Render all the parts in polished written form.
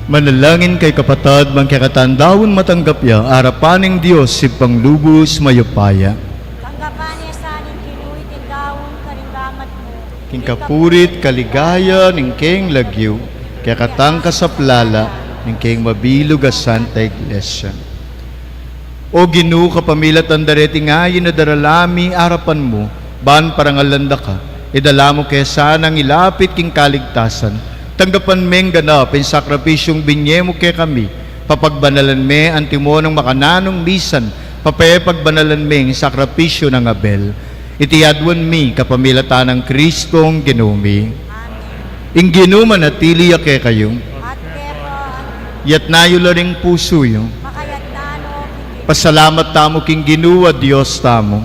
Manalangin kay kapatad, magkakatandawon matanggap ya, arapaning Diyos si panglubos mayupaya. Tanggapan niya sa aning kinuit and daon karinggamat mo. King kapurit, kaligaya, ning keng lagyo, kaya katang kasaplala, ning keng mabilog a Santa Iglesia. O Ginoo, kapamilat ang dareti ngayon na daralami arapan mo, ban parangalanda ka, idala mo kaya sanang ilapit king kaligtasan, tanggapan meng ganap in sakripisyong binye mo kaya kami, papagbanalan me ang timo ng makananong misan, papagbanalan meng sakripisyo ng Abel, itiyadwan mi kapamilatan ng Kristong Ginumi. Amen. Ing ginuman at tili kaya kayong, At pero ang yat nayo laring puso yung, makayat na ano, hindi pasalamat tamo king Ginoo at Diyos tamo.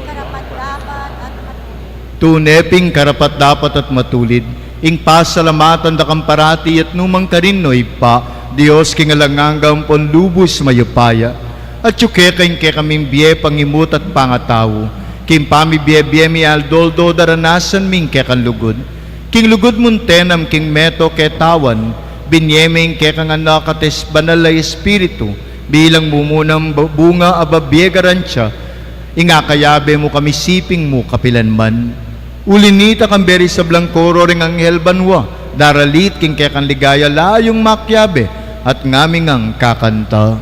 karapat-dapat at matuloy. Tuneping karapat dapat at matulid, ing pasalamatan da kamparati at numang karinoy pa, Diyos kingalanganggam pon lubos mayupaya, at yuke kain ke kaming biye pangimut at pangatawo, king pami biye mi aldoldo daranasan ming ke kanlugod, king lugod muntenam king meto ke tawan, binyeming ke kang anakates banalay espiritu, bilang mumunang bunga ababye garansya, ingakayabe mo kami siping mo kapilanman. Ulinita kang beri sa blangkoro ring anghel banwa, daralit king kekan ligaya layong makyabe, at ngaming ang kakanta.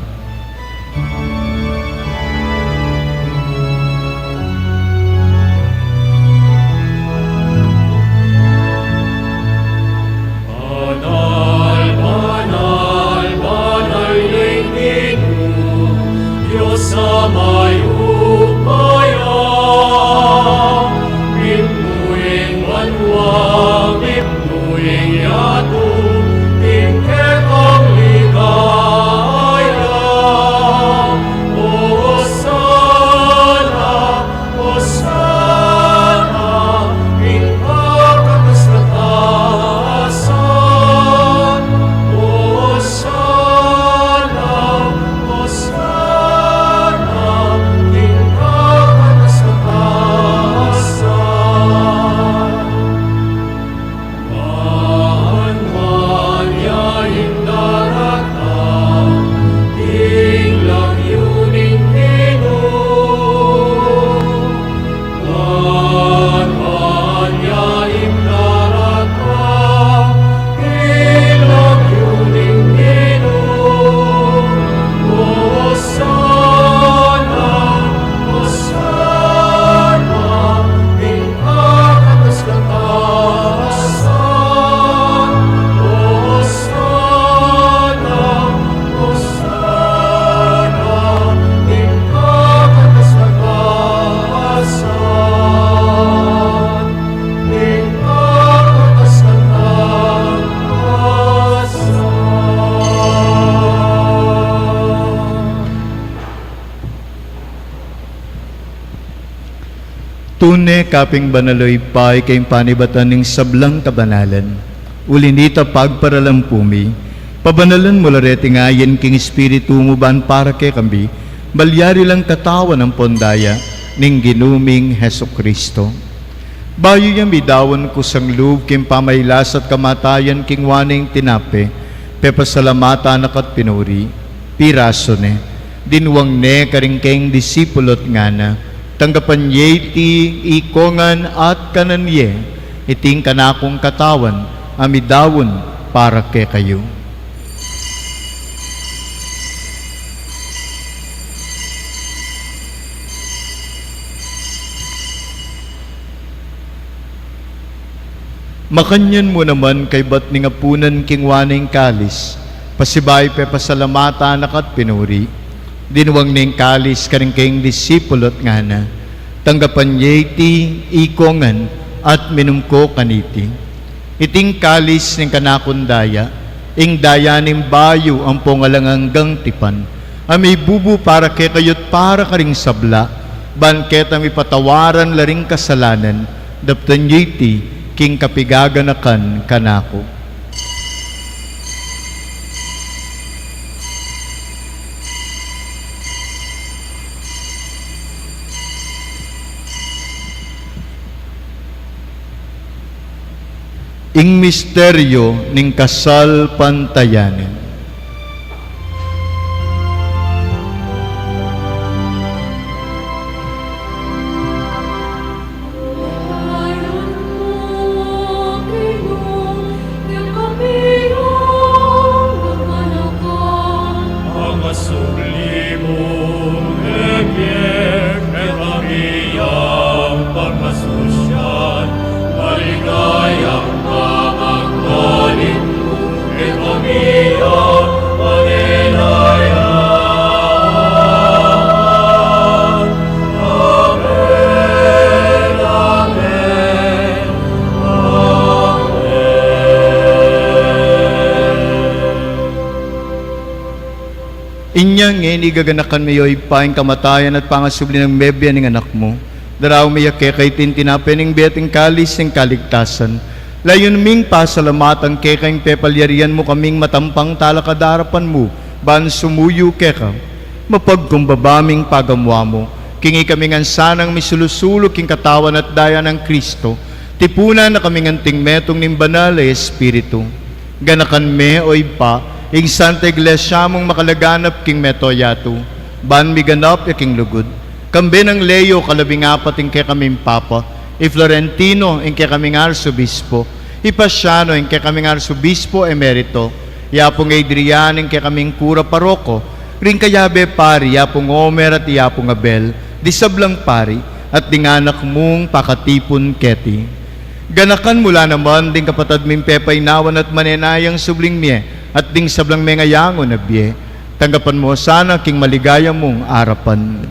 Banal, banal, banal ning Ginoo, Diyos sa mayupaya. Mimnuing wanwa, mimnuing yatu, tingketang ligaya. Hosana, Hosana, ingkakatastasan. Hosana, Hosana, ingkakatastasan. Man yaing daratang, tinglang yuning Ginoo. Man yaing daratang, tinglang yuning Ginoo. Hosana, Hosana, ingkakatastasan. Hosana, Hosana, ingkakatastasan. Tune kaping banaloy pay kayong panibatan ng sablang kabanalan. Ulinita pagparalampumi, pabanalan mo larete ngayon king espiritu mo ban para kay kambi, balyari lang katawan ng pondaya, ning ginuming Heso Kristo. Bayo yung bidawan ko sang loob king pamaylas at kamatayan king waning tinape, pepasalamata nakat pinuri, piraso ne, dinwang ne karing keng disipulot nga na, tanggapan yeti ikongan at kananye, iting kanakong katawan, amidawon para kay kayo. Makanyan mo naman kay bat ni ngapunan king waning kalis, pasibay pe pasalamata nakat pinuri, dinwang ning kalis karing keng disipulot nga na, tanggapan yeti ikongan at minumko kaniti. Iting kalis ning kanakundaya, ing daya ning bayo ang pongalanganggang tipan, amay bubu para kay kayot para karing sabla, banket ang ipatawaran laring kasalanan, daptan yeti king kapigaganakan kanako. Ing misteryo ning kasal pantayanin. Ang sublimong ebiyek e kamiyang pagmasusyan, maligayang pamagpalit mo e kamiyang panilayan. Amen, amen, amen. Inyang inigaganakan mayo'y paing kamatayan at pangasubli ng bebya ng anak mo. Daraw miyak kay tintinapin ng beting kalis ng kaligtasan. Layon ming pasalamatan kay kayong pepalyarian mo kaming matampang talakadarapan mo. Ban sumuyo keka. Mapagkumbabaming pagamwa mo. Kingi kaming ansanang misulusulo king katawan at daya ng Kristo. Tipunan na kaming anting metong ning banal e Espiritu. Ganakan me oy pa, ing Santa Iglesia mong makalaganap king metoyato, ban miganap king lugod. Kambe ng Leo kalabing apat ing kay kaming Papa, i Florentino ing kay kaming Arsobispo, i Pasiano ing kay kaming Arsobispo emerito, yapong Adrian ing kay kaming Kura Paroko, ring kayabe pari, yapong Omer at yapong Abel, disablang pari, at dinganak mong pakatipon keti. Ganakan mula naman ding kapatad ming pepay nawan at manenayang subling miye, at ding sablang may ngayango na biye, tanggapan mo sana king maligaya mong arapan.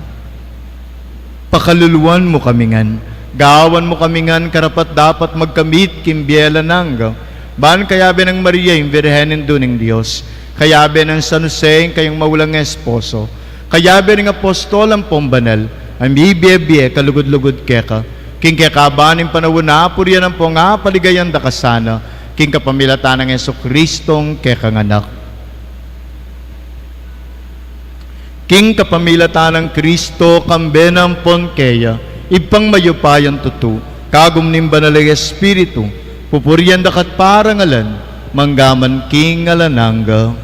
Pakaluluan mo kamingan, gawan mo kamingan karapat dapat magkamit kim biyela nanggaw. Ban kayabe ng Maria yung Birhenin duning Diyos, kayabe ng San Jose kayong maulang esposo, kayabe ng apostol ang pombanal, ang bibiye kalugod-lugod keka, king kekabanin panawuna puryan ang ponga paligayan da kasana, king kapamilatan ng Jesucristong kekanganak. King kapamilatan ng Kristo kambenang ponkeya, ipang mayupayan tutu, kagum nim banalay Espiritu, pupurian dakat parangalan, manggaman king alananga.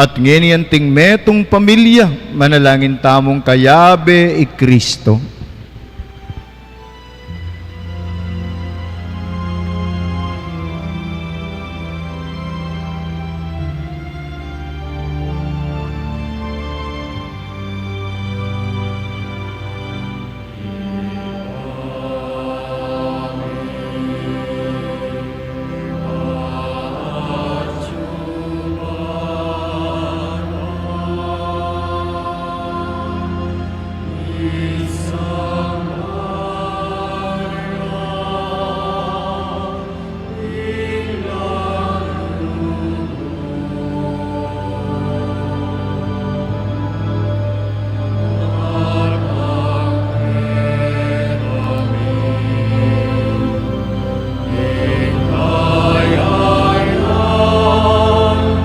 At ngenianting metong pamilya, manalangin tamong kayabe i Kristo.